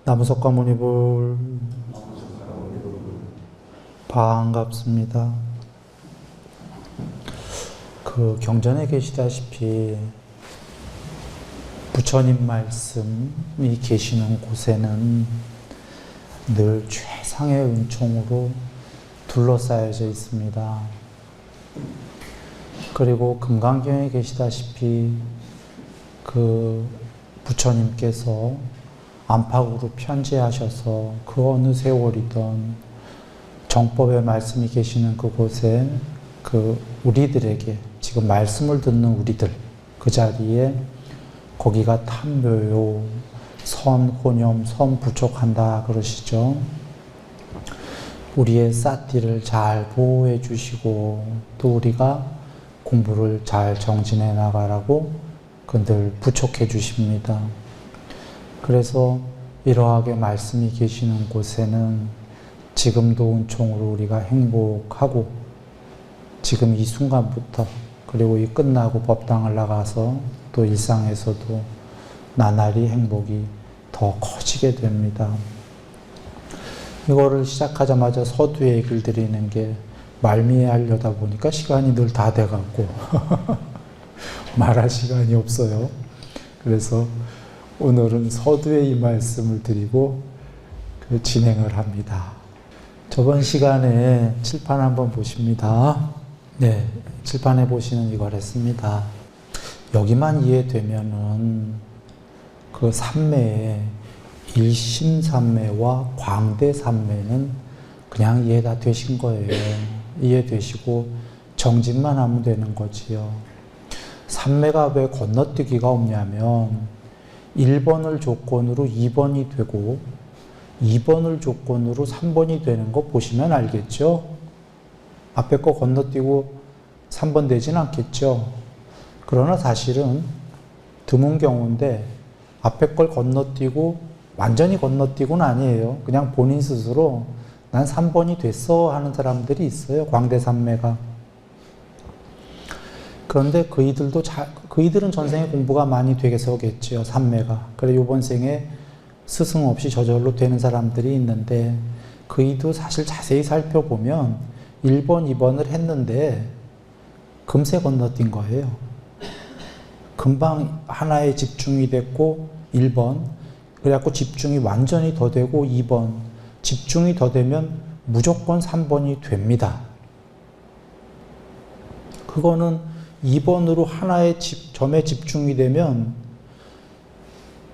나무석가 무니불 반갑습니다. 그 경전에 계시다시피 부처님 말씀이 계시는 곳에는 늘 최상의 은총으로 둘러싸여져 있습니다. 그리고 금강경에 계시다시피 그 부처님께서 안팎으로 편지하셔서 그 어느 세월이든 정법의 말씀이 계시는 그곳에 그 우리들에게 지금 말씀을 듣는 우리들 그 자리에 거기가 탐묘요 선혼염 선부족한다 그러시죠. 우리의 쌀띠를 잘 보호해 주시고 또 우리가 공부를 잘 정진해 나가라고 늘 부촉해 주십니다. 그래서 이러하게 말씀이 계시는 곳에는 지금도 은총으로 우리가 행복하고 지금 이 순간부터 그리고 이 끝나고 법당을 나가서 또 일상에서도 나날이 행복이 더 커지게 됩니다. 이거를 시작하자마자 서두에 얘기를 드리는 게 말미에 하려다 보니까 시간이 늘 다 돼갖고 말할 시간이 없어요. 그래서 오늘은 서두에 이 말씀을 드리고 진행을 합니다. 저번 시간에 칠판 한번 보십니다. 네, 칠판에 보시는 이걸 했습니다. 여기만 이해되면은 그 삼매의 일심삼매와 광대삼매는 그냥 이해 다 되신 거예요. 이해되시고 정진만 하면 되는 거지요. 삼매가 왜 건너뛰기가 없냐면 1번을 조건으로 2번이 되고 2번을 조건으로 3번이 되는 거 보시면 알겠죠? 앞에 거 건너뛰고 3번 되진 않겠죠? 그러나 사실은 드문 경우인데 앞에 걸 건너뛰고 완전히 건너뛰고는 아니에요. 그냥 본인 스스로 난 3번이 됐어 하는 사람들이 있어요. 광대삼매가. 그런데 그이들은 전생에 공부가 많이 되겠겠죠. 삼매가. 그래 이번 생에 스승 없이 저절로 되는 사람들이 있는데 그이도 사실 자세히 살펴보면 1번, 2번을 했는데 금세 건너뛴 거예요. 금방 하나에 집중이 됐고 1번, 그래갖고 집중이 완전히 더 되고 2번, 집중이 더 되면 무조건 3번이 됩니다. 그거는 2번으로 하나의 점에 집중이 되면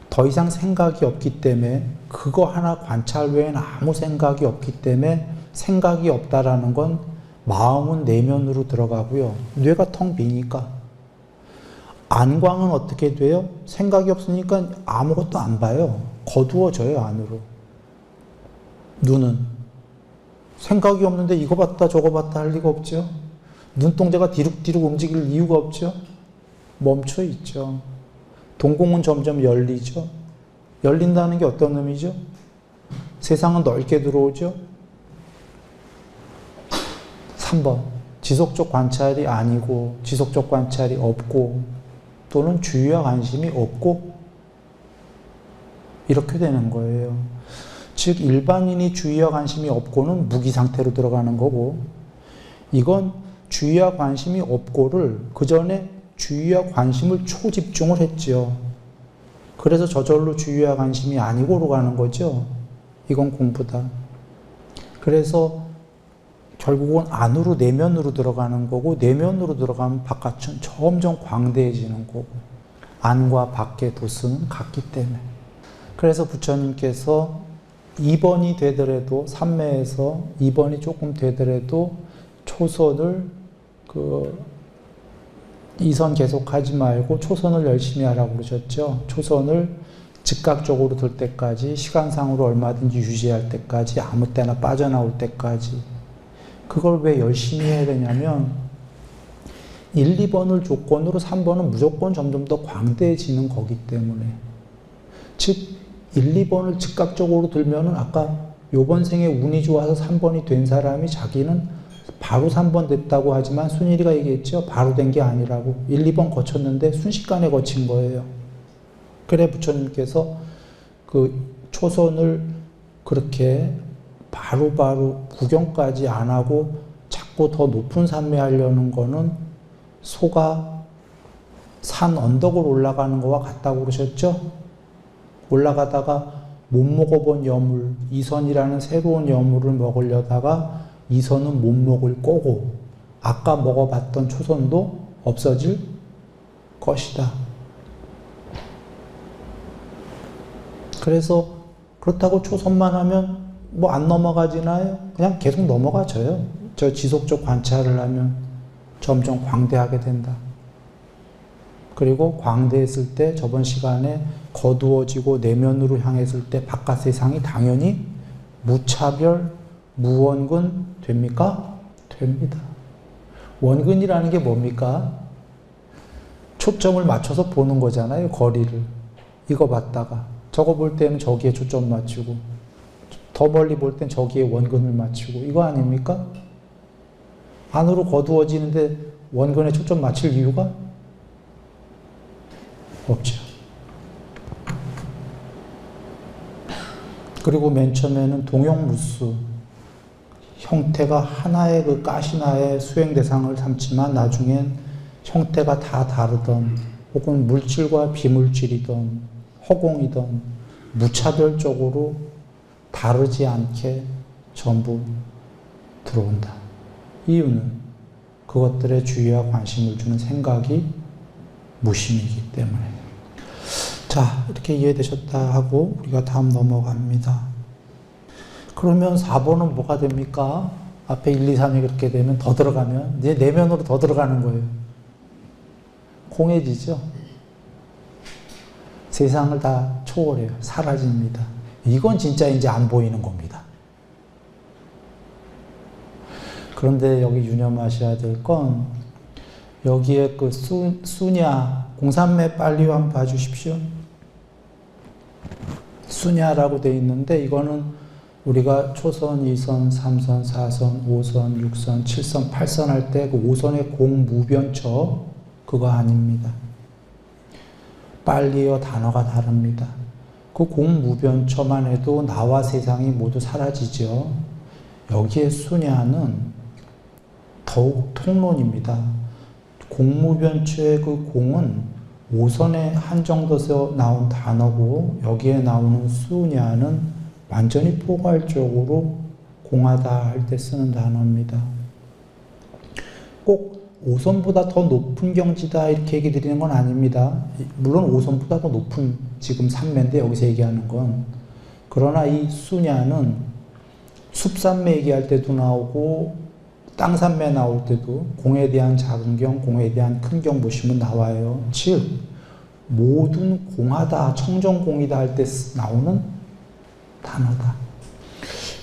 더 이상 생각이 없기 때문에 그거 하나 관찰 외에는 아무 생각이 없기 때문에 생각이 없다라는 건 마음은 내면으로 들어가고요. 뇌가 텅 비니까. 안광은 어떻게 돼요? 생각이 없으니까 아무것도 안 봐요. 거두어져요, 안으로. 눈은. 생각이 없는데 이거 봤다 저거 봤다 할 리가 없죠. 눈동자가 뒤룩뒤룩 움직일 이유가 없죠. 멈춰 있죠. 동공은 점점 열리죠. 열린다는 게 어떤 의미죠? 세상은 넓게 들어오죠. 3번. 지속적 관찰이 아니고 지속적 관찰이 없고 또는 주의와 관심이 없고 이렇게 되는 거예요. 즉 일반인이 주의와 관심이 없고는 무기 상태로 들어가는 거고 이건 주의와 관심이 없고를 그 전에 주의와 관심을 초집중을 했죠. 그래서 저절로 주의와 관심이 아니고로 가는 거죠. 이건 공부다. 그래서 결국은 안으로 내면으로 들어가는 거고 내면으로 들어가면 바깥은 점점 광대해지는 거고 안과 밖의 도수는 같기 때문에 그래서 부처님께서 2번이 되더라도 삼매에서 2번이 조금 되더라도 초선을 이선 계속하지 말고 초선을 열심히 하라고 그러셨죠. 초선을 즉각적으로 들 때까지 시간상으로 얼마든지 유지할 때까지 아무 때나 빠져나올 때까지 그걸 왜 열심히 해야 되냐면 1, 2번을 조건으로 3번은 무조건 점점 더 광대해지는 거기 때문에 즉 1, 2번을 즉각적으로 들면은 아까 요번 생에 운이 좋아서 3번이 된 사람이 자기는 바로 3번 됐다고 하지만 순일이가 얘기했죠. 바로 된 게 아니라고. 1, 2번 거쳤는데 순식간에 거친 거예요. 그래 부처님께서 초선을 그렇게 바로바로 구경까지 안 하고 자꾸 더 높은 산매 하려는 거는 소가 산 언덕을 올라가는 거와 같다고 그러셨죠? 올라가다가 못 먹어본 여물, 이선이라는 새로운 여물을 먹으려다가 이선은 못 먹을 거고 아까 먹어봤던 초선도 없어질 것이다. 그래서 그렇다고 초선만 하면 뭐 안 넘어가지나요? 그냥 계속 넘어가져요. 저 지속적 관찰을 하면 점점 광대하게 된다. 그리고 광대했을 때 저번 시간에 거두어지고 내면으로 향했을 때 바깥 세상이 당연히 무차별, 무원근 됩니까? 됩니다. 원근이라는 게 뭡니까? 초점을 맞춰서 보는 거잖아요. 거리를. 이거 봤다가 저거 볼 때는 저기에 초점 맞추고 더 멀리 볼 땐 저기에 원근을 맞추고 이거 아닙니까? 안으로 거두어지는데 원근에 초점 맞출 이유가 없죠. 그리고 맨 처음에는 동형무수 형태가 하나의 그 가시나의 수행 대상을 삼지만 나중엔 형태가 다 다르던 혹은 물질과 비물질이던 허공이던 무차별적으로 다르지 않게 전부 들어온다. 이유는 그것들의 주의와 관심을 주는 생각이 무심이기 때문에. 자, 이렇게 이해되셨다 하고 우리가 다음 넘어갑니다. 그러면 4번은 뭐가 됩니까? 앞에 1, 2, 3이 그렇게 되면 더 들어가면 이제 내면으로 더 들어가는 거예요. 공해지죠? 세상을 다 초월해요. 사라집니다. 이건 진짜 이제 안 보이는 겁니다. 그런데 여기 유념하셔야 될 건 여기에 그 수냐 공산매 빨리 한번 봐주십시오. 수냐라고 되어 있는데 이거는 우리가 초선, 2선, 3선, 4선, 5선, 6선, 7선, 8선 할 때 그 5선의 공무변처 그거 아닙니다. 빨리어 단어가 다릅니다. 그 공무변처만 해도 나와 세상이 모두 사라지죠. 여기에 수냐는 더욱 통론입니다. 공무변처의 그 공은 5선에 한정돼서 나온 단어고 여기에 나오는 수냐는 완전히 포괄적으로 공하다 할 때 쓰는 단어입니다. 꼭 5선보다 더 높은 경지다 이렇게 얘기 드리는 건 아닙니다. 물론 5선보다 더 높은 지금 산매인데 여기서 얘기하는 건 그러나 이 수냐는 숲산매 얘기할 때도 나오고 땅산매 나올 때도 공에 대한 작은 경, 공에 대한 큰 경 보시면 나와요. 즉 모든 공하다, 청정공이다 할 때 나오는 단어다.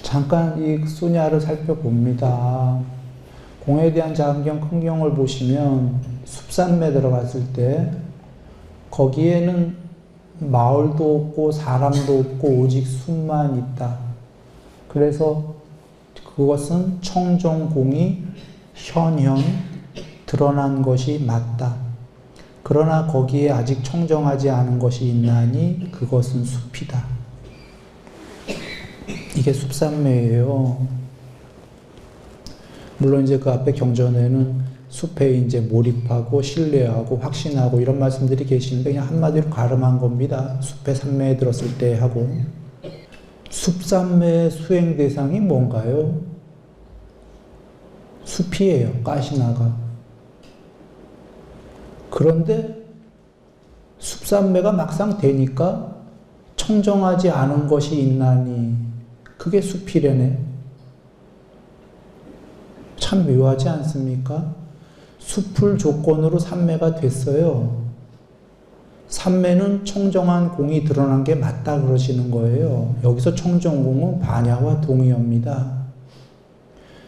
잠깐 이 수냐를 살펴봅니다. 공에 대한 작은 경, 큰 경을 보시면 숲산매 들어갔을 때 거기에는 마을도 없고 사람도 없고 오직 숲만 있다. 그래서 그것은 청정공이 현현 드러난 것이 맞다. 그러나 거기에 아직 청정하지 않은 것이 있나니 그것은 숲이다. 이게 숲산매예요. 물론 이제 그 앞에 경전에는 숲에 이제 몰입하고 신뢰하고 확신하고 이런 말씀들이 계시는데 그냥 한마디로 가름한 겁니다. 숲에 산매에 들었을 때 하고. 숲산매의 수행 대상이 뭔가요? 숲이에요. 가시나가. 그런데 숲산매가 막상 되니까 청정하지 않은 것이 있나니 그게 숲이래네. 참 묘하지 않습니까? 숲을 조건으로 산매가 됐어요. 산매는 청정한 공이 드러난 게 맞다 그러시는 거예요. 여기서 청정공은 반야와 동의어입니다.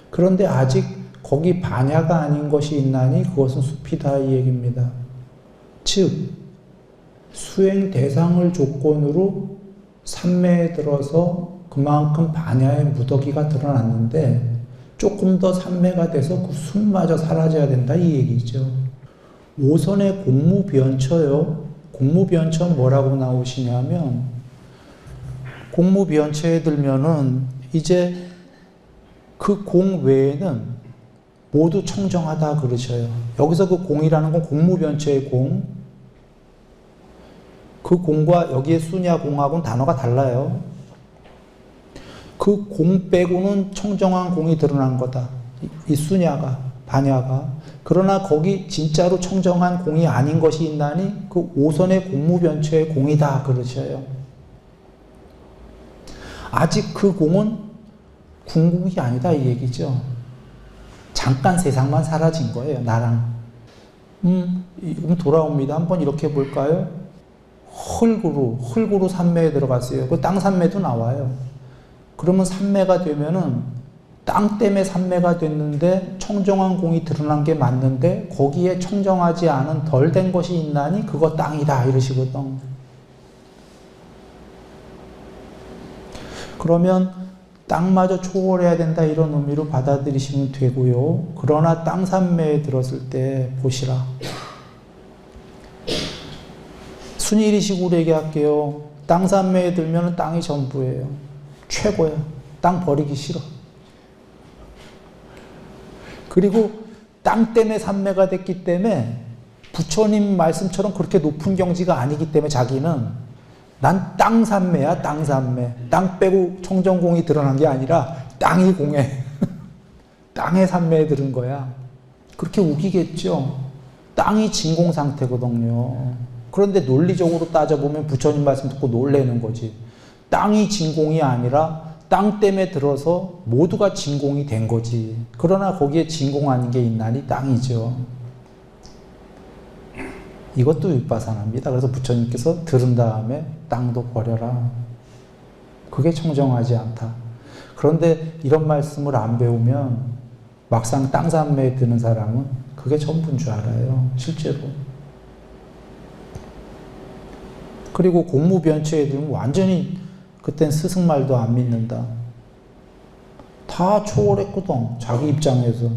그런데 아직 거기 반야가 아닌 것이 있나니 그것은 숲이다 이 얘기입니다. 즉 수행 대상을 조건으로 산매에 들어서 그만큼 반야의 무더기가 드러났는데 조금 더 산매가 돼서 그 숲마저 사라져야 된다 이 얘기죠. 5선의 공무변처요. 공무변처 뭐라고 나오시냐면 공무변체에 들면은 이제 그 공 외에는 모두 청정하다 그러셔요. 여기서 그 공이라는 건 공무변체의 공. 그 공과 여기에 수냐 공하고는 단어가 달라요. 그 공 빼고는 청정한 공이 드러난 거다. 이 수냐가, 반야가. 그러나 거기 진짜로 청정한 공이 아닌 것이 있나니 그 오선의 공무변체의 공이다 그러셔요. 아직 그 공은 궁극이 아니다 이 얘기죠. 잠깐 세상만 사라진 거예요. 나랑. 돌아옵니다. 한번 이렇게 볼까요? 흙으로 산매에 들어갔어요. 그 땅 산매도 나와요. 그러면 산매가 되면은 땅 때문에 산매가 됐는데 청정한 공이 드러난 게 맞는데 거기에 청정하지 않은 덜 된 것이 있나니 그거 땅이다 이러시거든. 그러면 땅마저 초월해야 된다 이런 의미로 받아들이시면 되고요. 그러나 땅 산매에 들었을 때 보시라. 순일이식으로 얘기할게요. 땅 산매에 들면 땅이 전부예요. 최고야. 땅 버리기 싫어. 그리고 땅 때문에 산매가 됐기 때문에 부처님 말씀처럼 그렇게 높은 경지가 아니기 때문에 자기는 난 땅 산매야, 땅 산매. 땅 빼고 청정공이 드러난 게 아니라 땅이 공해. 땅의 산매에 들은 거야. 그렇게 우기겠죠. 땅이 진공 상태거든요. 그런데 논리적으로 따져보면 부처님 말씀 듣고 놀래는 거지. 땅이 진공이 아니라 땅 때문에 들어서 모두가 진공이 된 거지. 그러나 거기에 진공 아닌 게 있나니 땅이죠. 이것도 윗바사나입니다. 그래서 부처님께서 들은 다음에 땅도 버려라. 그게 청정하지 않다. 그런데 이런 말씀을 안 배우면 막상 땅 산매에 드는 사람은 그게 전부인 줄 알아요. 실제로. 그리고 공무변체에 들면 완전히 그땐 스승말도 안 믿는다. 다 초월했거든. 자기 입장에서.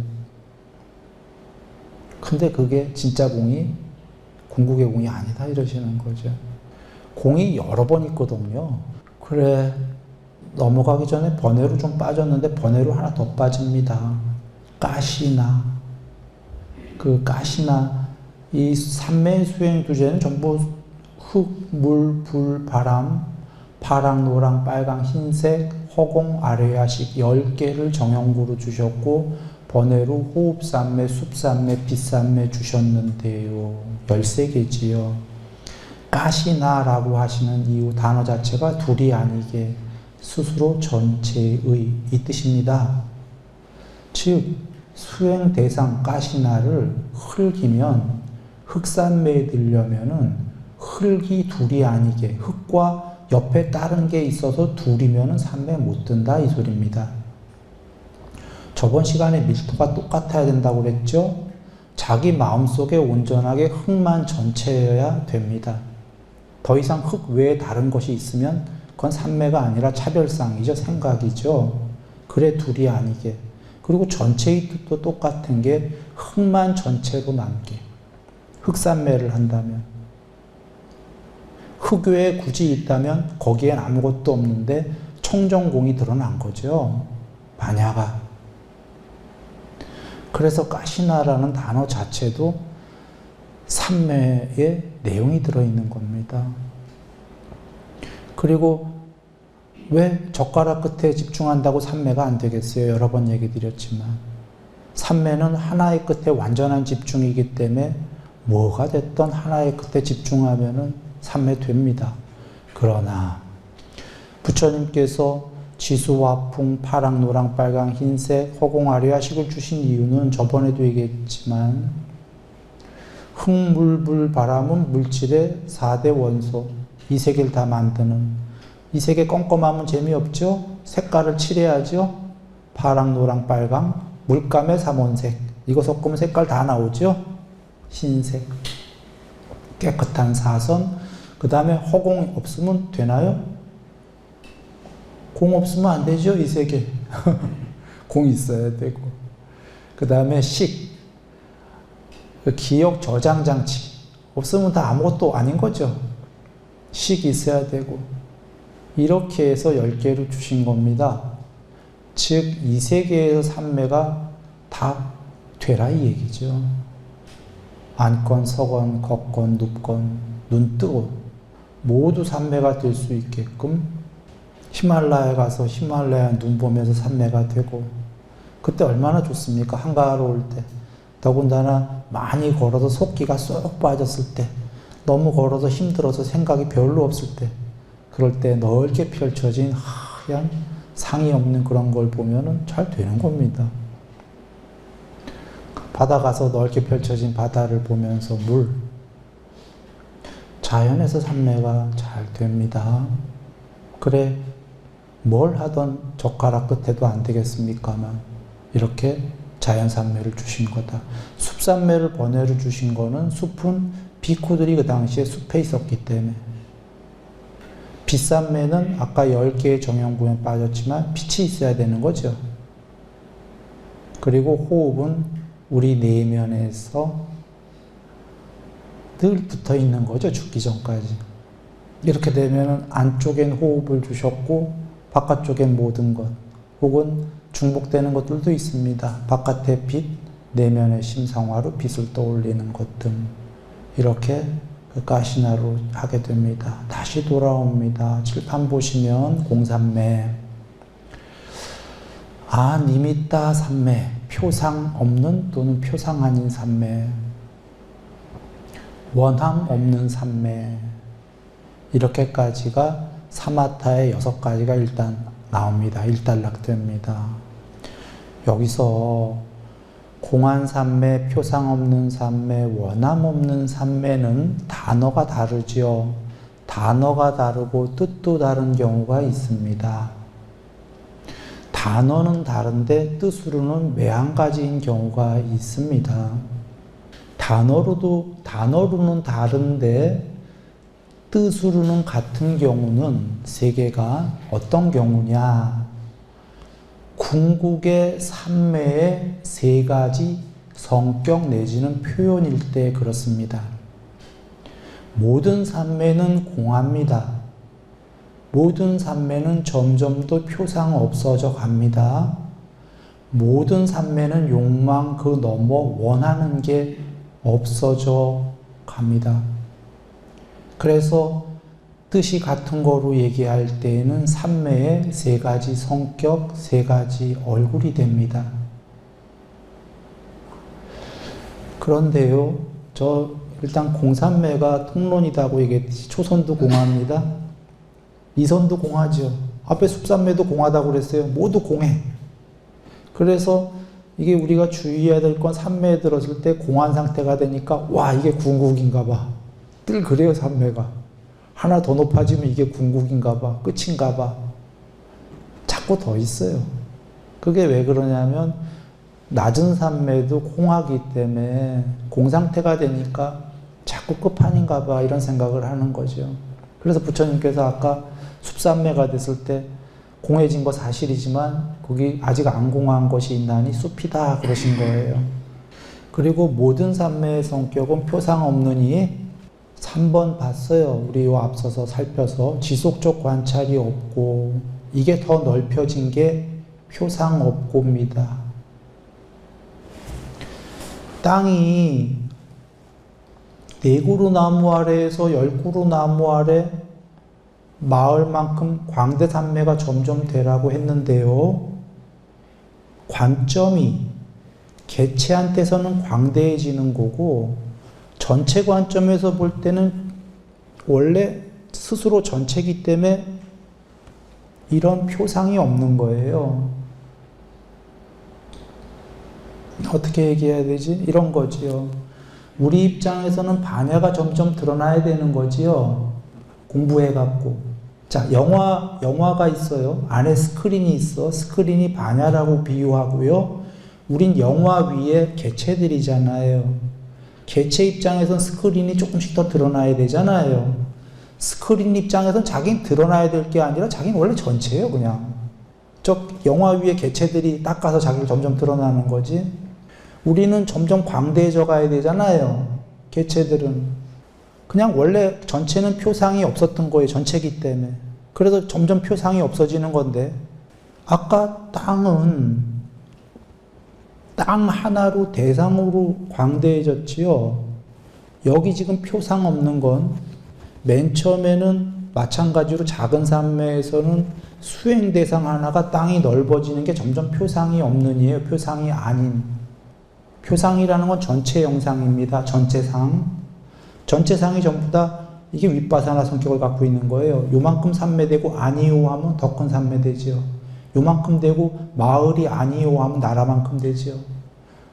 근데 그게 진짜 공이 궁극의 공이 아니다 이러시는 거죠. 공이 여러 번 있거든요. 그래 넘어가기 전에 번외로 좀 빠졌는데 번외로 하나 더 빠집니다. 가시나. 그 가시나 이 삼매 수행 두제는 전부 흙, 물, 불, 바람, 파랑, 노랑, 빨강, 흰색, 허공, 아래야식 10개를 정형구로 주셨고 번외로 호흡산매, 숲산매, 빛산매 주셨는데요. 13개지요. 가시나라고 하시는 이유 단어 자체가 둘이 아니게 스스로 전체의 이 뜻입니다. 즉 수행 대상 가시나를 흙이면 흙산매에 들려면은 흙이 둘이 아니게 흙과 옆에 다른 게 있어서 둘이면은 산매 못 든다 이 소리입니다. 저번 시간에 밀도가 똑같아야 된다고 그랬죠? 자기 마음속에 온전하게 흙만 전체여야 됩니다. 더 이상 흙 외에 다른 것이 있으면 그건 산매가 아니라 차별상이죠. 생각이죠. 그래 둘이 아니게. 그리고 전체의 뜻도 똑같은 게 흙만 전체로 남게. 흙산매를 한다면. 흙 외에 굳이 있다면 거기엔 아무것도 없는데 청정공이 드러난 거죠. 반야가. 그래서 가시나라는 단어 자체도 산매의 내용이 들어있는 겁니다. 그리고 왜 젓가락 끝에 집중한다고 산매가 안 되겠어요? 여러 번 얘기 드렸지만 산매는 하나의 끝에 완전한 집중이기 때문에 뭐가 됐던 하나의 끝에 집중하면은 산매 됩니다. 그러나 부처님께서 지수화풍, 파랑, 노랑, 빨강, 흰색, 허공, 아래야식을 주신 이유는 저번에도 얘기했지만 흙, 물, 불, 바람은 물질의 4대 원소 이 세 개를 다 만드는 이 세 개 껌껌하면 재미없죠? 색깔을 칠해야죠? 파랑, 노랑, 빨강, 물감의 삼원색 이거 섞으면 색깔 다 나오죠? 흰색 깨끗한 사선 그 다음에 허공 없으면 되나요? 공 없으면 안 되죠, 이 세 개. 공 있어야 되고. 그 다음에 식. 기억 저장 장치. 없으면 다 아무것도 아닌 거죠. 식 있어야 되고. 이렇게 해서 10개를 주신 겁니다. 즉, 이 세계에서 삼매가 다 되라 이 얘기죠. 앉건, 서건, 걷건, 눕건, 눈 뜨고 모두 삼매가 될 수 있게끔 히말라야에 가서 히말라야 눈 보면서 삼매가 되고, 그때 얼마나 좋습니까? 한가하러 올 때. 더군다나 많이 걸어서 속기가 쏙 빠졌을 때, 너무 걸어서 힘들어서 생각이 별로 없을 때, 그럴 때 넓게 펼쳐진 하얀 상이 없는 그런 걸 보면은 잘 되는 겁니다. 바다 가서 넓게 펼쳐진 바다를 보면서 물, 자연에서 삼매가 잘 됩니다. 그래, 뭘 하던 젓가락 끝에도 안 되겠습니까만 이렇게 자연 삼매를 주신 거다. 숲 삼매를 번외로 주신 거는, 숲은 비쿠들이 그 당시에 숲에 있었기 때문에, 빛 삼매는 아까 10개의 정형구에 빠졌지만 빛이 있어야 되는 거죠. 그리고 호흡은 우리 내면에서 늘 붙어 있는 거죠. 죽기 전까지. 이렇게 되면 안쪽엔 호흡을 주셨고 바깥쪽엔 모든 것, 혹은 중복되는 것들도 있습니다. 바깥의 빛, 내면의 심상화로 빛을 떠올리는 것 등 이렇게 그 가시나로 하게 됩니다. 다시 돌아옵니다. 칠판 보시면 공삼매, 니미따 삼매, 표상 없는 또는 표상 아닌 삼매, 원함 없는 삼매, 이렇게까지가 사마타의 6가지가 일단 나옵니다. 일단락됩니다. 여기서 공한 삼매, 표상 없는 삼매, 원함 없는 삼매는 단어가 다르지요. 단어가 다르고 뜻도 다른 경우가 있습니다. 단어는 다른데 뜻으로는 매한가지인 경우가 있습니다. 단어로는 다른데 뜻으로는 같은 경우는 세 개가 어떤 경우냐? 궁극의 삼매의 3가지 성격 내지는 표현일 때 그렇습니다. 모든 삼매는 공합니다. 모든 삼매는 점점 더 표상 없어져 갑니다. 모든 삼매는 욕망 그 넘어 원하는 게 없어져 갑니다. 그래서 뜻이 같은 거로 얘기할 때에는 삼매의 3가지 성격, 3가지 얼굴이 됩니다. 그런데요, 저 일단 공삼매가 통론이다고 얘기했듯이 초선도 공합니다. 이선도 공하죠. 앞에 숲삼매도 공하다고 그랬어요. 모두 공해. 그래서 이게 우리가 주의해야 될 건, 삼매에 들었을 때 공한 상태가 되니까 와, 이게 궁극인가 봐. 늘 그래요. 삼매가 하나 더 높아지면 이게 궁극인가 봐, 끝인가 봐, 자꾸 더 있어요. 그게 왜 그러냐면 낮은 삼매도 공하기 때문에 공상태가 되니까 자꾸 끝판인가 봐 이런 생각을 하는 거죠. 그래서 부처님께서 아까 숲삼매가 됐을 때 공해진 거 사실이지만 거기 아직 안 공한 것이 있나니 숲이다 그러신 거예요. 그리고 모든 삼매의 성격은 표상 없느니 3번 봤어요. 우리 요 앞서서 살펴서 지속적 관찰이 없고, 이게 더 넓혀진 게 표상 없고입니다. 땅이 4그루 나무 아래에서 10그루 나무 아래 마을만큼 광대 삼매가 점점 되라고 했는데요. 관점이 개체한테서는 광대해지는 거고, 전체 관점에서 볼 때는 원래 스스로 전체이기 때문에 이런 표상이 없는 거예요. 어떻게 얘기해야 되지? 이런 거지요. 우리 입장에서는 반야가 점점 드러나야 되는 거지요. 공부해갖고. 자, 영화가 있어요. 안에 스크린이 있어. 스크린이 반야라고 비유하고요. 우린 영화 위에 개체들이잖아요. 개체 입장에선 스크린이 조금씩 더 드러나야 되잖아요. 스크린 입장에선 자기는 드러나야 될 게 아니라 자기는 원래 전체예요, 그냥. 저 영화 위에 개체들이 닦아서 자기를 점점 드러나는 거지. 우리는 점점 광대해져 가야 되잖아요. 개체들은. 그냥 원래 전체는 표상이 없었던 거예요, 전체이기 때문에. 그래서 점점 표상이 없어지는 건데, 아까 땅은 땅 하나로 대상으로 광대해졌지요. 여기 지금 표상 없는 건 맨 처음에는 마찬가지로 작은 산매에서는 수행 대상 하나가 땅이 넓어지는 게 점점 표상이 없는 이에요. 표상이 아닌. 표상이라는 건 전체 영상입니다. 전체상. 전체상이 전부 다 이게 윗바사나 성격을 갖고 있는 거예요. 요만큼 산매되고 아니요 하면 더 큰 산매되지요. 요만큼 되고 마을이 아니요 하면 나라만큼 되지요.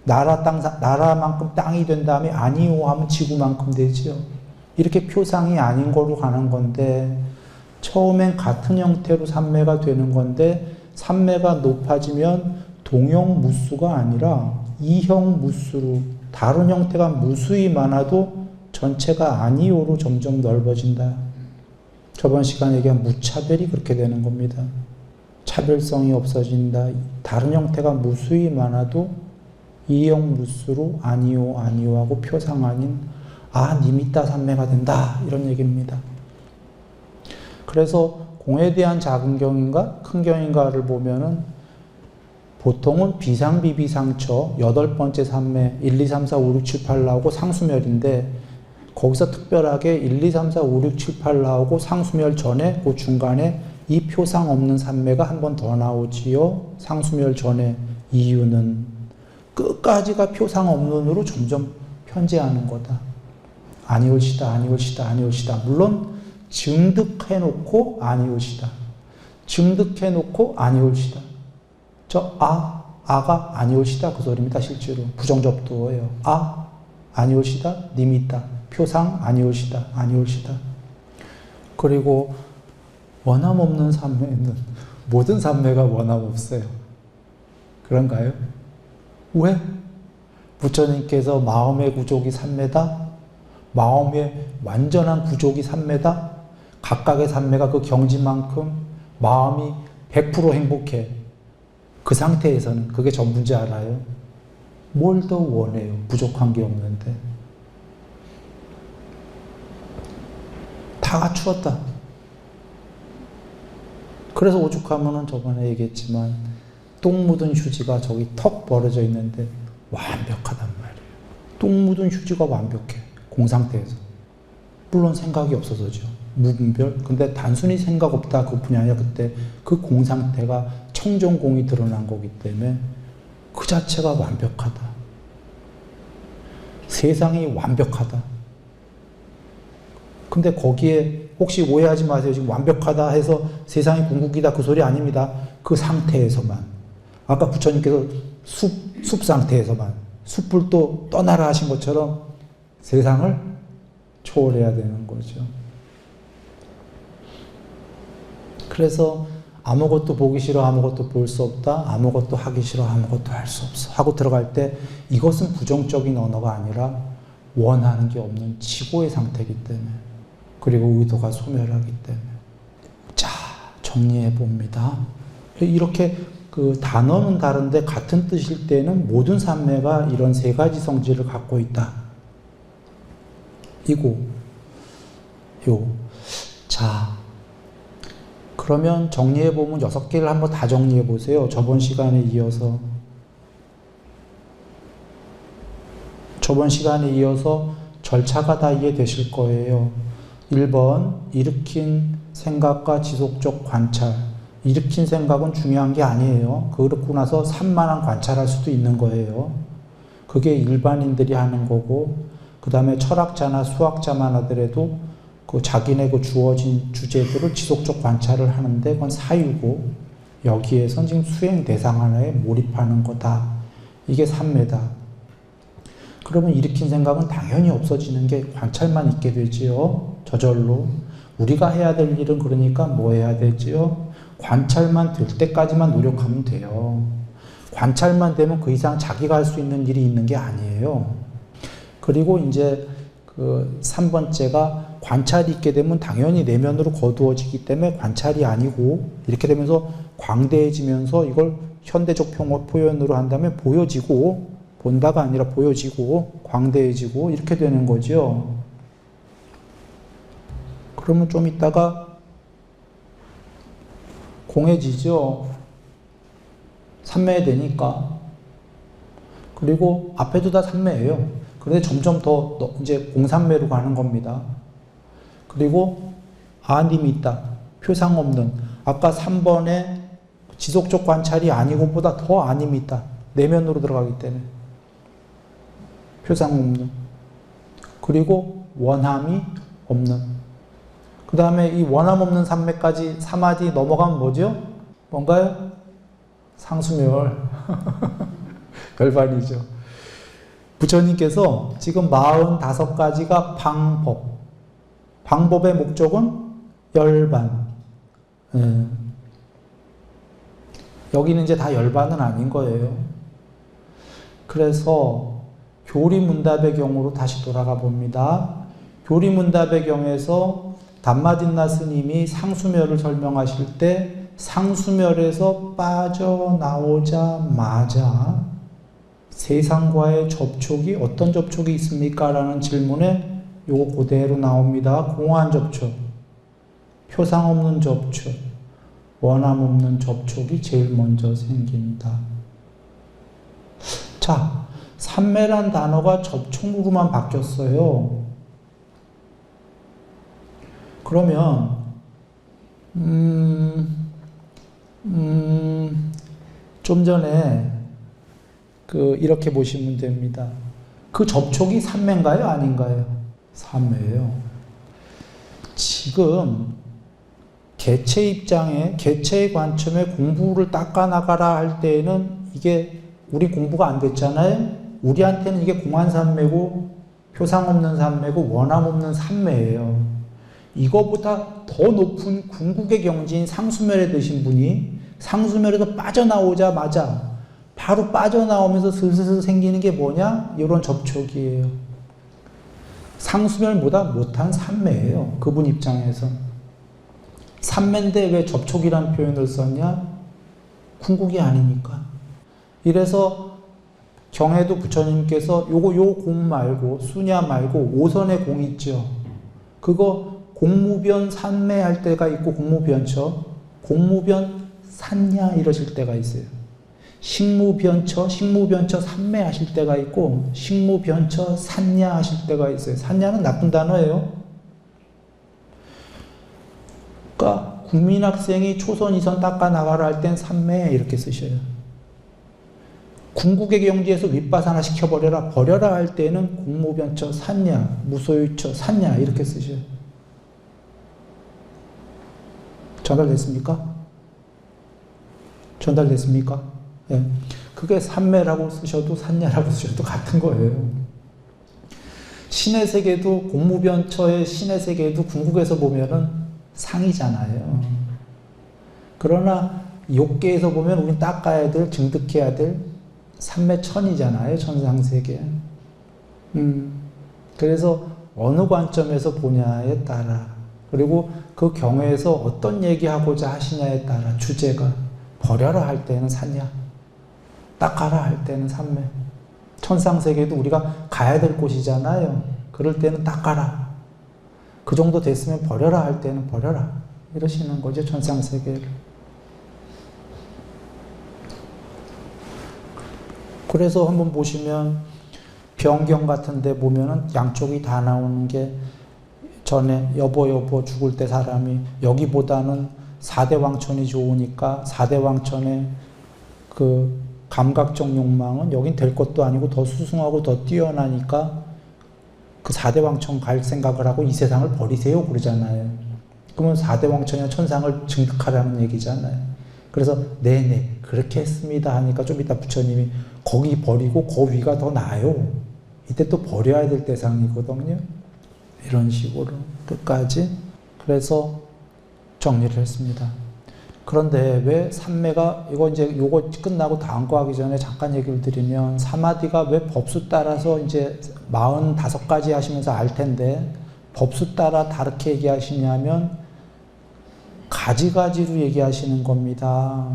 나라만큼 땅이 된 다음에 아니요 하면 지구만큼 되지요. 이렇게 표상이 아닌 거로 가는 건데, 처음엔 같은 형태로 산매가 되는 건데, 산매가 높아지면 동형 무수가 아니라 이형 무수로, 다른 형태가 무수히 많아도 전체가 아니오로 점점 넓어진다. 저번 시간에 얘기한 무차별이 그렇게 되는 겁니다. 차별성이 없어진다. 다른 형태가 무수히 많아도 이형 무수로 아니오 하고 표상 아닌 니미따 산매가 된다. 이런 얘기입니다. 그래서 공에 대한 작은 경인가 큰 경인가를 보면은 보통은 비상비비상처 8번째 산매 1, 2, 3, 4, 5, 6, 7, 8 나오고 상수멸인데, 거기서 특별하게 1, 2, 3, 4, 5, 6, 7, 8 나오고 상수멸 전에 그 중간에 이 표상 없는 산매가 한 번 더 나오지요. 상수멸 전에. 이유는 끝까지가 표상 없는으로 점점 편제하는 거다. 아니올시다. 물론 증득해놓고 아니올시다. 증득해놓고 아니올시다. 아가 아니올시다 그 소리입니다. 실제로 부정접두어예요. 아니올시다 님이 있다. 표상 아니올시다. 그리고 원함 없는 산매는 모든 산매가 원함 없어요. 그런가요? 왜? 부처님께서 마음의 구족이 산매다. 마음의 완전한 구족이 산매다. 각각의 산매가 그 경지만큼 마음이 100% 행복해. 그 상태에서는 그게 전부인지 알아요? 뭘 더 원해요? 부족한 게 없는데. 다 갖추었다. 그래서 오죽하면은 저번에 얘기했지만 똥 묻은 휴지가 저기 턱 벌어져 있는데 완벽하단 말이에요. 똥 묻은 휴지가 완벽해. 공상태에서. 물론 생각이 없어서죠. 무분별. 근데 단순히 생각 없다 그뿐이 아니라 그때 그 공상태가 청정공이 드러난 거기 때문에 그 자체가 완벽하다. 세상이 완벽하다. 근데 거기에 혹시 오해하지 마세요. 지금 완벽하다 해서 세상이 궁극이다 그 소리 아닙니다. 그 상태에서만. 아까 부처님께서 숲 상태에서만. 숲을 또 떠나라 하신 것처럼 세상을 초월해야 되는 거죠. 그래서 아무것도 보기 싫어, 아무것도 볼 수 없다, 아무것도 하기 싫어, 아무것도 할 수 없어 하고 들어갈 때 이것은 부정적인 언어가 아니라 원하는 게 없는 지고의 상태이기 때문에, 그리고 의도가 소멸하기 때문에. 자, 정리해 봅니다. 이렇게 그 단어는 다른데 같은 뜻일 때는 모든 산매가 이런 세 가지 성질을 갖고 있다. 자, 그러면 정리해보면 6개를 한번 다 정리해보세요. 저번 시간에 이어서 절차가 다 이해되실 거예요. 1번, 일으킨 생각과 지속적 관찰. 일으킨 생각은 중요한 게 아니에요. 그렇고 나서 산만한 관찰할 수도 있는 거예요. 그게 일반인들이 하는 거고, 그 다음에 철학자나 수학자만 하더라도 그 자기네 그 주어진 주제들을 지속적 관찰을 하는데 그건 사유고, 여기에선 지금 수행 대상 하나에 몰입하는 거다. 이게 산매다. 그러면 일으킨 생각은 당연히 없어지는 게 관찰만 있게 되지요. 저절로. 우리가 해야 될 일은 그러니까 뭐 해야 되지요? 관찰만 될 때까지만 노력하면 돼요. 관찰만 되면 그 이상 자기가 할 수 있는 일이 있는 게 아니에요. 그리고 이제 그 3번째가 관찰이 있게 되면 당연히 내면으로 거두어지기 때문에 관찰이 아니고, 이렇게 되면서 광대해지면서 이걸 현대적 표현으로 한다면 보여지고, 본다가 아니라 보여지고 광대해지고 이렇게 되는 거죠. 그러면 좀 이따가 공해지죠. 삼매야 되니까. 그리고 앞에도 다 삼매예요. 그런데 점점 더 이제 공삼매로 가는 겁니다. 그리고 아님이 있다. 표상 없는. 아까 3번에 지속적 관찰이 아니고보다 더 아님이 있다. 내면으로 들어가기 때문에. 표상 없는. 그리고 원함이 없는. 그 다음에 이 원함 없는 삼매까지 사마디 넘어가면 뭐죠? 뭔가요? 상수멸. 별반이죠. 부처님께서 지금 45가지가 방법. 방법의 목적은 열반. 여기는 이제 다 열반은 아닌 거예요. 그래서 교리문답의 경우로 다시 돌아가 봅니다. 교리문답의 경우에서 담마딘나 스님이 상수멸을 설명하실 때 상수멸에서 빠져나오자마자 세상과의 접촉이 어떤 접촉이 있습니까? 라는 질문에 요거 그대로 나옵니다. 공한 접촉, 표상 없는 접촉, 원함 없는 접촉이 제일 먼저 생긴다. 자, 삼매란 단어가 접촉으로만 바뀌었어요. 그러면 좀 전에 이렇게 보시면 됩니다. 그 접촉이 삼매인가요? 아닌가요? 삼매예요. 지금 개체 입장에, 개체의 관점에 공부를 닦아나가라 할 때에는 이게 우리 공부가 안 됐잖아요. 우리한테는 이게 공안삼매고 표상 없는 삼매고 원함 없는 삼매예요. 이거보다 더 높은 궁극의 경지인 상수멸에 드신 분이 상수멸에서 빠져나오자마자 바로 빠져나오면서 슬슬 생기는 게 뭐냐? 이런 접촉이에요. 상수멸보다 못한 삼매예요. 그분 입장에서. 삼매인데 왜 접촉이라는 표현을 썼냐? 궁극이 아니니까. 이래서 경에도 부처님께서 요 공 말고 수냐 말고 오선의 공 있죠. 그거 공무변 산매할 때가 있고 공무변처, 공무변 산냐 이러실 때가 있어요. 식무변처 산매 하실 때가 있고 식무변처 산냐 하실 때가 있어요. 산냐는 나쁜 단어예요. 그러니까 국민학생이 초선 이선 닦아 나가라 할 땐 산매 이렇게 쓰셔요. 궁극의 경지에서 윗바사나 시켜버려라 버려라 할 때는 공무변처 산냐 무소유처 산냐 이렇게 쓰셔요. 전달됐습니까? 전달됐습니까? 예. 그게 삼매라고 쓰셔도 산냐라고 쓰셔도 같은 거예요. 신의 세계도 공무변처의 신의 세계도 궁극에서 보면은 상이잖아요. 그러나 욕계에서 보면 우린 닦아야 될, 증득해야 될 삼매천이잖아요. 천상세계. 그래서 어느 관점에서 보냐에 따라 그리고 그 경우에서 어떤 얘기하고자 하시냐에 따라 주제가 버려라 할 때는 산냐 닦아라 할 때는 삼매. 천상세계도 우리가 가야 될 곳이잖아요. 그럴 때는 닦아라. 그 정도 됐으면 버려라 할 때는 버려라. 이러시는 거죠. 천상세계를. 그래서 한번 보시면 병경 같은 데 보면은 양쪽이 다 나오는 게 전에 여보 죽을 때 사람이 여기보다는 4대 왕천이 좋으니까 4대 왕천의 그 감각적 욕망은 여긴 될 것도 아니고 더 수승하고 더 뛰어나니까 그 4대 왕천 갈 생각을 하고 이 세상을 버리세요 그러잖아요. 그러면 4대 왕천이나 천상을 증득하라는 얘기잖아요. 그래서 네네 그렇게 했습니다 하니까 좀 이따 부처님이 거기 버리고 그 위가 더 나아요. 이때 또 버려야 될 대상이거든요. 이런 식으로 끝까지 그래서 정리를 했습니다. 그런데 왜 삼매가 요거 끝나고 다음 거 하기 전에 잠깐 얘기를 드리면 사마디가 왜 법수 따라서 이제 45가지 하시면서 알 텐데 법수 따라 다르게 얘기하시냐면 가지가지로 얘기하시는 겁니다.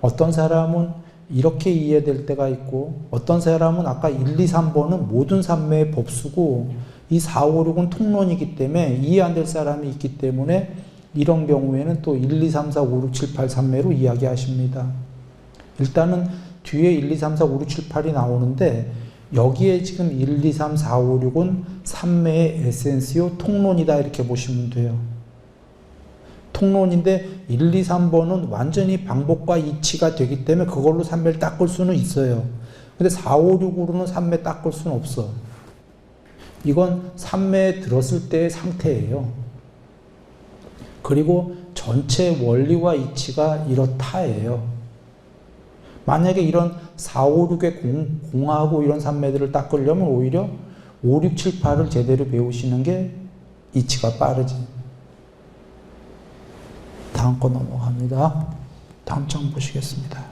어떤 사람은 이렇게 이해될 때가 있고 어떤 사람은 아까 1, 2, 3번은 모든 삼매의 법수고 이 4, 5, 6은 통론이기 때문에 이해 안 될 사람이 있기 때문에 이런 경우에는 또 1, 2, 3, 4, 5, 6, 7, 8, 3매로 이야기하십니다. 일단은 뒤에 1, 2, 3, 4, 5, 6, 7, 8이 나오는데 여기에 지금 1, 2, 3, 4, 5, 6은 3매의 에센스요 통론이다 이렇게 보시면 돼요. 통론인데 1, 2, 3번은 완전히 방법과 이치가 되기 때문에 그걸로 3매를 닦을 수는 있어요. 근데 4, 5, 6으로는 3매 닦을 수는 없어. 이건 3매에 들었을 때의 상태예요. 그리고 전체 원리와 이치가 이렇다예요. 만약에 이런 4, 5, 6의 공하고 이런 3매들을 닦으려면 오히려 5, 6, 7, 8을 제대로 배우시는 게 이치가 빠르지. 다음 거 넘어갑니다. 다음 장 보시겠습니다.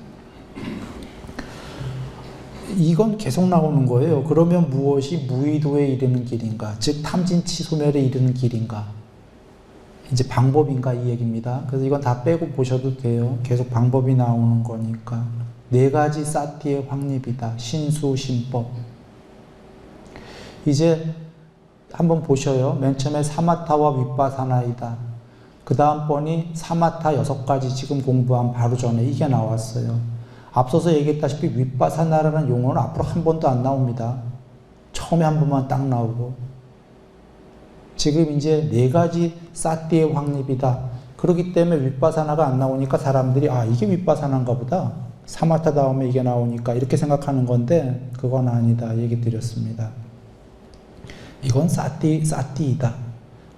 이건 계속 나오는 거예요. 그러면 무엇이 무의도에 이르는 길인가? 즉 탐진치 소멸에 이르는 길인가? 이제 방법인가 이 얘기입니다. 그래서 이건 다 빼고 보셔도 돼요. 계속 방법이 나오는 거니까. 네 가지 사티의 확립이다. 신수, 신법. 이제 한번 보셔요. 맨 처음에 사마타와 윗바사나이다. 그 다음 번이 사마타 6가지 지금 공부한 바로 전에 이게 나왔어요. 앞서서 얘기했다시피 윗바사나라는 용어는 앞으로 한 번도 안 나옵니다. 처음에 한 번만 딱 나오고. 지금 이제 네 가지 사티의 확립이다. 그렇기 때문에 윗바사나가 안 나오니까 사람들이 이게 윗바사나인가 보다. 사마타 다음에 이게 나오니까 이렇게 생각하는 건데 그건 아니다 얘기 드렸습니다. 이건 사티이다.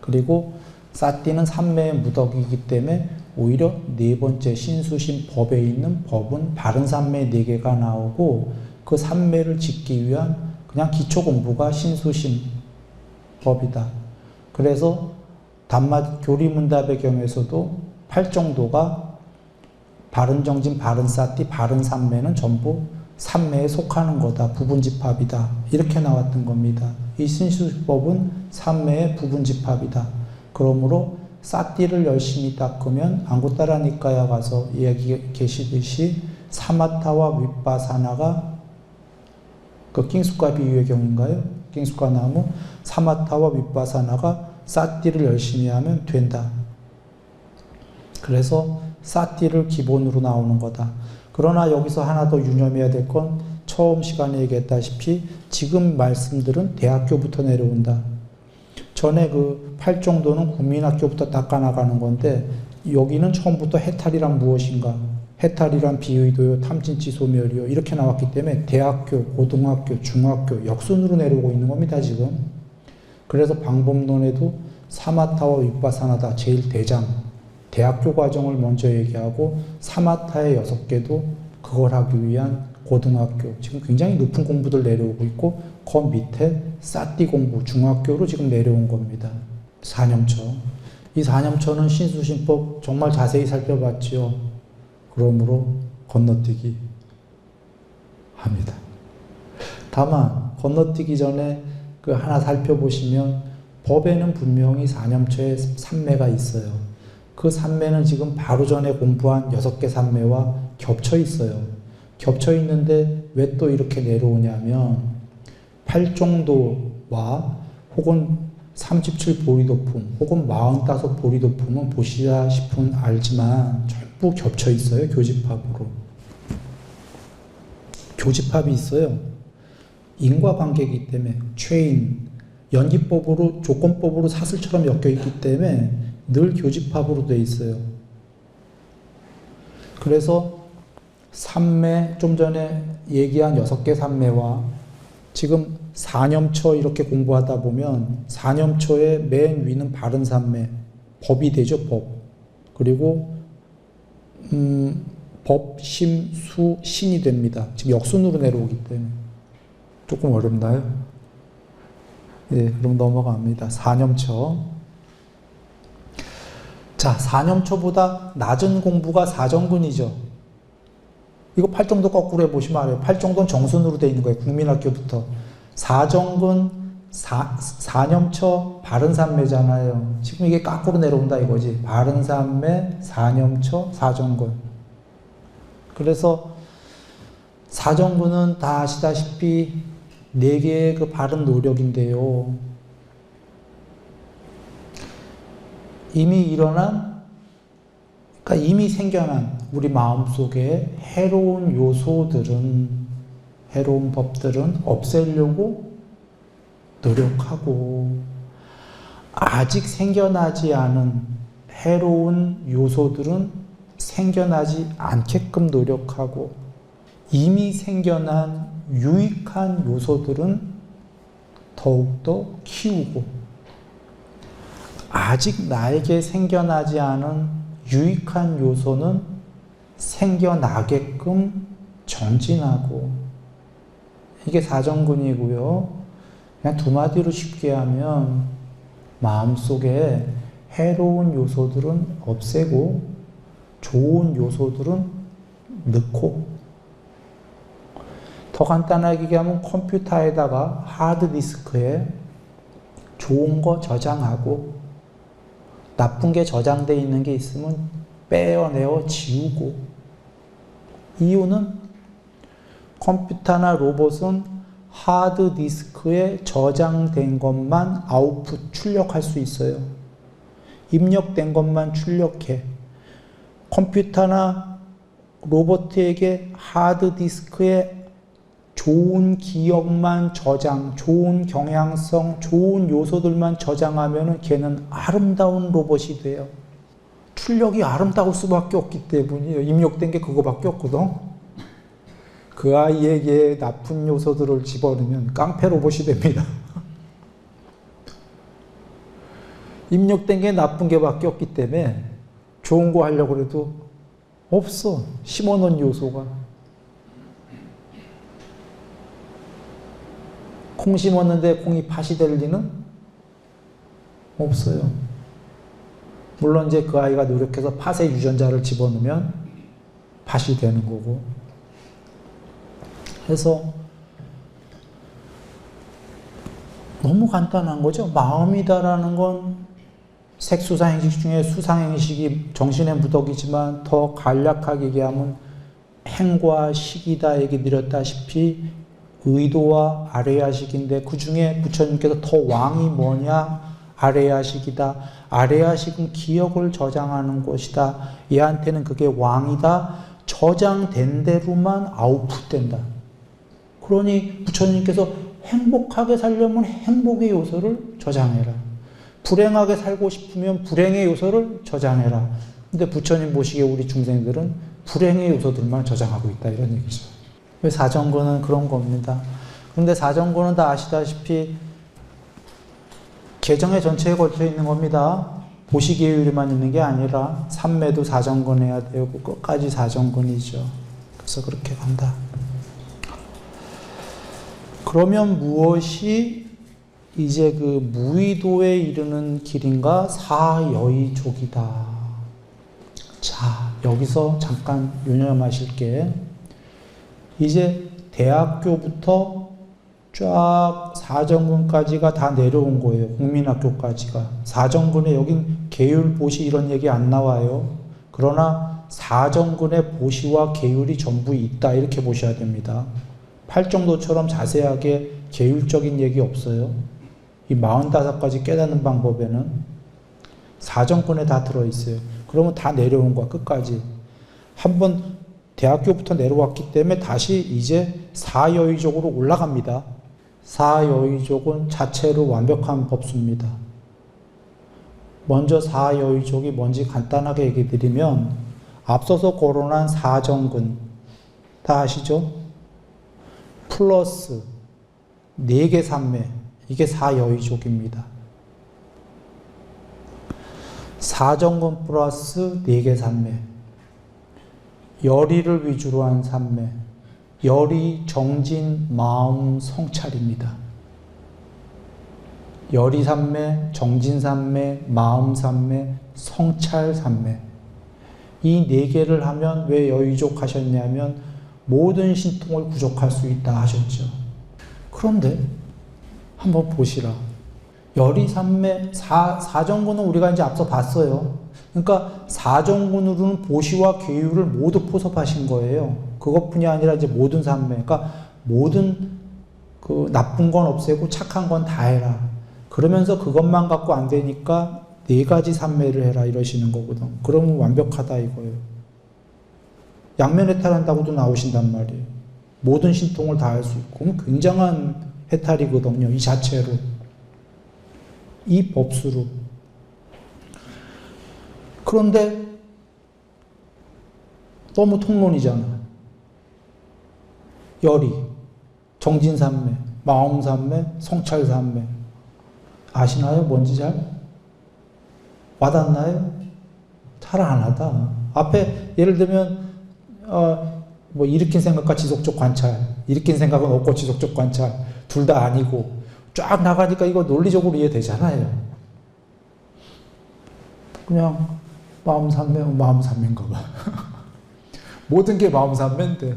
그리고 사티는 삼매의 무덕이기 때문에 오히려 네 번째 신수신 법에 있는 법은 바른 삼매 4개가 나오고 그 삼매를 짓기 위한 그냥 기초 공부가 신수신 법이다. 그래서 교리문답의 경우에서도 8정도가 바른 정진, 바른 사티, 바른 삼매는 전부 삼매에 속하는 거다. 부분집합이다. 이렇게 나왔던 겁니다. 이 신수법은 삼매의 부분집합이다. 그러므로 사티를 열심히 닦으면 안구따라니까야 가서 이야기 계시듯이 사마타와 윗바사나가 그 낑수과 비유의 경우인가요? 낑수과 나무 사마타와 윗바사나가 사티를 열심히 하면 된다. 그래서 사티를 기본으로 나오는 거다. 그러나 여기서 하나 더 유념해야 될 건 처음 시간에 얘기했다시피 지금 말씀들은 대학교부터 내려온다. 전에 그 8정도는 국민학교부터 닦아나가는 건데 여기는 처음부터 해탈이란 무엇인가? 해탈이란 비의도요, 탐진치 소멸이요 이렇게 나왔기 때문에 대학교, 고등학교, 중학교 역순으로 내려오고 있는 겁니다. 지금. 그래서 방법론에도 사마타와 윗바사나다 제일 대장 대학교 과정을 먼저 얘기하고 사마타의 6개도 그걸 하기 위한 고등학교 지금 굉장히 높은 공부들 내려오고 있고 그 밑에 사띠 공부 중학교로 지금 내려온 겁니다. 4년초. 이 4년초는 신수신법 정말 자세히 살펴봤지요. 그러므로 건너뛰기 합니다. 다만 건너뛰기 전에 그 하나 살펴보시면 법에는 분명히 4년초에 3매가 있어요. 그 3매는 지금 바로 전에 공부한 6개 3매와 겹쳐 있어요. 겹쳐 있는데 왜 또 이렇게 내려오냐면 8정도와 혹은 37 보리도품 혹은 45 보리도품은 보시다시피 알지만 전부 겹쳐 있어요. 교집합으로. 교집합이 있어요. 인과관계이기 때문에 체인, 연기법으로 조건법으로 사슬처럼 엮여 있기 때문에 늘 교집합으로 되어 있어요. 그래서 3매, 좀 전에 얘기한 6개 3매와 지금 4념초 이렇게 공부하다 보면 4념초의 맨 위는 바른 3매, 법이 되죠, 법. 그리고 법, 심, 수, 신이 됩니다. 지금 역순으로 내려오기 때문에. 조금 어렵나요? 네, 그럼 넘어갑니다. 4념초. 자, 4념초보다 낮은 공부가 4정근이죠. 이거 8정도 거꾸로 해보시면 알아요. 8정도는 정순으로 되어 있는 거예요. 국민학교부터. 4정근, 4념초, 바른 삼매잖아요. 지금 이게 거꾸로 내려온다 이거지. 바른 삼매, 4념초, 4정근. 그래서 4정근은 다 아시다시피 4개의 그 바른 노력인데요. 이미 일어난 그러니까 이미 생겨난 우리 마음속에 해로운 요소들은, 해로운 법들은 없애려고 노력하고, 아직 생겨나지 않은 해로운 요소들은 생겨나지 않게끔 노력하고, 이미 생겨난 유익한 요소들은 더욱더 키우고, 아직 나에게 생겨나지 않은 유익한 요소는 생겨나게끔 전진하고, 이게 사정근이고요. 그냥 두 마디로 쉽게 하면 마음속에 해로운 요소들은 없애고 좋은 요소들은 넣고, 더 간단하게 얘기하면 컴퓨터에다가 하드디스크에 좋은 거 저장하고 나쁜 게 저장되어 있는 게 있으면 빼어내어 지우고, 이유는 컴퓨터나 로봇은 하드디스크에 저장된 것만 아웃풋 출력할 수 있어요. 입력된 것만 출력해. 컴퓨터나 로봇에게 하드디스크에 좋은 기억만 저장, 좋은 경향성, 좋은 요소들만 저장하면 걔는 아름다운 로봇이 돼요. 출력이 아름다울 수밖에 없기 때문이에요. 입력된 게 그거밖에 없거든. 그 아이에게 나쁜 요소들을 집어넣으면 깡패 로봇이 됩니다. 입력된 게 나쁜 게 밖에 없기 때문에 좋은 거 하려고 해도 없어. 심어놓은 요소가. 콩 심었는데 콩이 팥이 될 리는 없어요. 물론 이제 그 아이가 노력해서 팥의 유전자를 집어넣으면 팥이 되는 거고. 그래서 너무 간단한 거죠. 마음이다라는 건 색수상행식 중에 수상행식이 정신의 무덕이지만 더 간략하게 얘기하면 행과 식이다 얘기 드렸다시피 의도와 아레야식인데, 그 중에 부처님께서 더 왕이 뭐냐? 아레야식이다. 아레야식은 기억을 저장하는 것이다. 얘한테는 그게 왕이다. 저장된 대로만 아웃풋된다. 그러니 부처님께서 행복하게 살려면 행복의 요소를 저장해라. 불행하게 살고 싶으면 불행의 요소를 저장해라. 근데 부처님 보시기에 우리 중생들은 불행의 요소들만 저장하고 있다, 이런 얘기죠. 사정근은 그런 겁니다. 그런데 사정근은 다 아시다시피 개정의 전체에 걸쳐 있는 겁니다. 보시계율만 있는 게 아니라 삼매도 사정근해야 되고 끝까지 사정근이죠. 그래서 그렇게 간다. 그러면 무엇이 이제 그 무의도에 이르는 길인가? 사여의족이다. 자, 여기서 잠깐 유념하실 게, 이제 대학교부터 쫙 사정근까지가 다 내려온 거예요. 국민학교까지가. 사정근에 여긴 계율, 보시 이런 얘기 안 나와요. 그러나 사정근의 보시와 계율이 전부 있다, 이렇게 보셔야 됩니다. 팔정도처럼 자세하게 계율적인 얘기 없어요. 이 45가지 깨닫는 방법에는 사정근에 다 들어있어요. 그러면 다 내려온 거야, 끝까지. 한번 대학교부터 내려왔기 때문에 다시 이제 사여의족으로 올라갑니다. 사여의족은 자체로 완벽한 법수입니다. 먼저 사여의족이 뭔지 간단하게 얘기 드리면, 앞서서 거론한 사정근 다 아시죠? 플러스 4개 삼매, 이게 사여의족입니다. 사정근 플러스 4개 삼매, 열의를 위주로 한 삼매, 열의, 정진, 마음, 성찰입니다. 열의 삼매, 정진 삼매, 마음 삼매, 성찰 삼매. 이 4개를 하면 왜 여의족 하셨냐면 모든 신통을 구족할 수 있다 하셨죠. 그런데 한번 보시라. 열의 삼매, 사정근은 우리가 이제 앞서 봤어요. 그러니까 사정근으로는 보시와 계율을 모두 포섭하신 거예요. 그것뿐이 아니라 이제 모든 삼매, 그러니까 모든 그 나쁜 건 없애고 착한 건 다 해라. 그러면서 그것만 갖고 안 되니까 네 가지 삼매를 해라 이러시는 거거든. 그러면 완벽하다 이거예요. 양면 해탈한다고도 나오신단 말이에요. 모든 신통을 다 할 수 있고 굉장한 해탈이거든요. 이 자체로. 이 법수로. 그런데 너무 통론이잖아. 열이, 정진삼매, 마음삼매, 성찰삼매. 아시나요? 뭔지 잘? 와닿나요? 잘 안 하다. 앞에 예를 들면 뭐 일으킨 생각과 지속적 관찰, 일으킨 생각은 없고 지속적 관찰 둘 다 아니고 쫙 나가니까 이거 논리적으로 이해되잖아요. 그냥 마음 삼매인가 봐. 모든 게 마음 삼매인데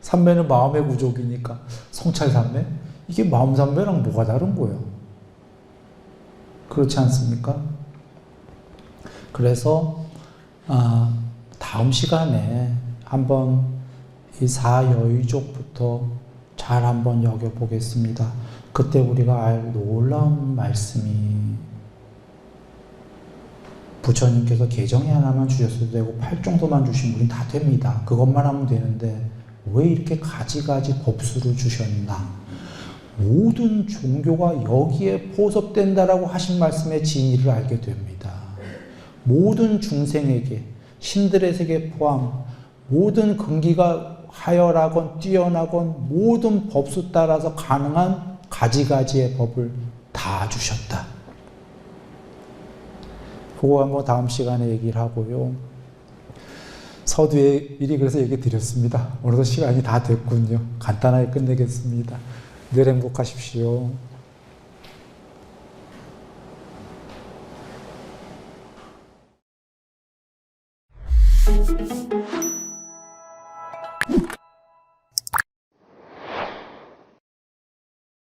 삼매는 마음의 구족이니까 성찰 삼매? 이게 마음 삼매랑 뭐가 다른 거예요? 그렇지 않습니까? 그래서 다음 시간에 한번 이 사여의족부터 잘 한번 여겨보겠습니다. 그때 우리가 알 놀라운 말씀이 부처님께서 개정이 하나만 주셨어도 되고 8정도만 주시면 우린 다 됩니다. 그것만 하면 되는데 왜 이렇게 가지가지 법수를 주셨나? 모든 종교가 여기에 포섭된다라고 하신 말씀의 진의를 알게 됩니다. 모든 중생에게, 신들의 세계 포함, 모든 근기가 하열하건 뛰어나건 모든 법수 따라서 가능한 가지가지의 법을 다 주셨다. 그거 한번 다음 시간에 얘기를 하고요. 서두에 미리 그래서 얘기 드렸습니다. 오늘도 시간이 다 됐군요. 간단하게 끝내겠습니다. 늘 행복하십시오.